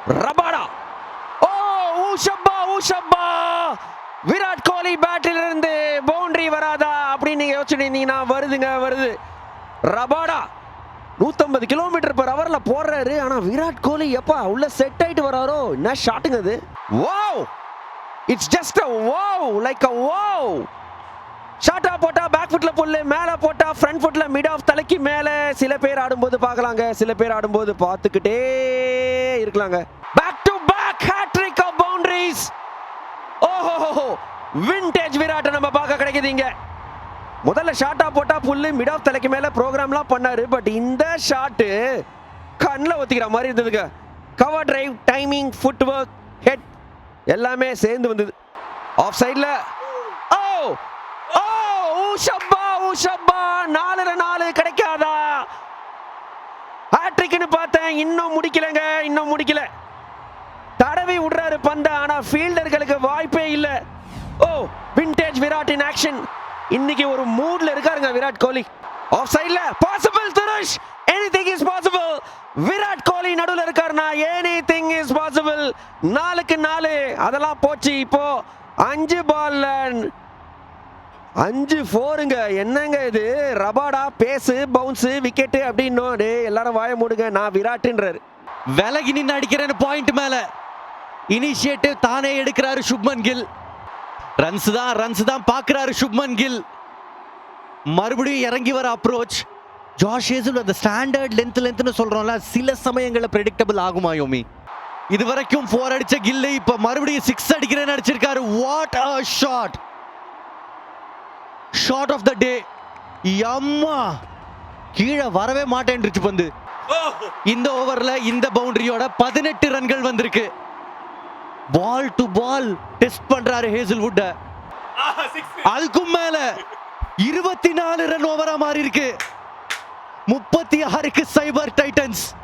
Rabada. ஓ ஊஷப்பா Virat Kohli battle இருந்து boundary வராதா அப்படின்னு நீங்க யோசிச்சுட்டீங்கன்னா வருது. ரபாடா 150 km/hல போடுறாரு. ஆனா விராட் கோலி எப்பா உள்ள செட் ஆயிட்டு வராரோ, என்ன ஷாட்டுங்க அது. Wow, it's just a wow, like a wow. ஷார்ட்டா போட்டா பேக் ஃபுட்ல புல்லு, மேல போட்டா ஃப்ரண்ட் ஃபுட்ல மிட் ஆஃப் தலைக்கு மேல. சில பேர் ஆடும்போது பார்க்கலாங்க, சில பேர் ஆடும்போது பார்த்துக்கிட்டே இருக்கலாங்க. Back to back hat-trick of boundaries. ஓஹோ, விண்டேஜ் விராட் நம்ம பார்க்க கிடைக்குதுங்க. முதல்ல ஷார்ட்டா போட்டா புல்லு, மிட் ஆஃப் தலைக்கு மேல ப்ரோகிராம்லாம் பண்ணாரு. பட் இந்த ஷாட் கண்ணில் ஒத்திக்கிற மாதிரி இருந்ததுங்க. Cover drive, timing, food work, head எல்லாமே சேர்ந்து வந்தது. ஆஃப் சைட்ல ஊஷப்பா 4 கிடைக்காதா? ஹேட்ரிக்னு பார்த்தேன், இன்னும் முடிக்கல. தடவி விடுறாரு பந்த, ஆனா ஃபீல்டர்களுக்கு வாய்ப்பே இல்ல. Oh, vintage Virat in action. இன்னைக்கு ஒரு மூட்ல இருக்காருங்க விராட் கோலி. ஆஃப் சைட்ல பாசிபிள் துருஷ், anything is possible. Virat Kohli நடுவுல இருக்காருனா எனிதிங் இஸ் பாசிபிள். 4க்கு 4 அதெல்லாம் போச்சு. இப்போ 5 பால்ல 5 4ங்க. என்னங்க இது? ரபாடா பேசு, பவுன்ஸ், விக்கெட் அப்படின்னு எல்லாரும் வாய மூடுங்க, நான் விராட்ன்றாரு. விலகி நின்று அடிக்கிறேன்னு பாயிண்ட் மேல இனிஷியேட்டிவ் தானே எடுக்கிறாரு சுப்மன் கில். ரன்ஸ் தான் பாக்குறாரு சுப்மன் கில். மறுபடியும் இறங்கி வர அப்ரோச். ஜாஷ் ஹேசல் அந்த ஸ்டாண்டர்ட் லென்த்னு சொல்றோம்ல, சில சமயங்கள்ல பிரெடிக்டபிள் ஆகுமா யோமி? இதுவரைக்கும் 4 அடிச்ச கில் இப்ப மறுபடியும் 6 அடிக்கிறேன்னு அடிச்சிருக்காரு. What a shot! Shot of the day. அம்மா, கீழே வரவே மாட்டேன்றுச்சு பந்து. இந்த ஓவர்ல இந்த பவுண்டரியோட 18 ரன்கள் வந்திருக்கு. பால் டு பால் டெஸ்ட் பண்றாரு ஹேசல்வுட். அதுக்கும் மேல 24 ரன் ஓவரா மாறி இருக்கு. 36க்கு சைபர் டைட்டன்ஸ்.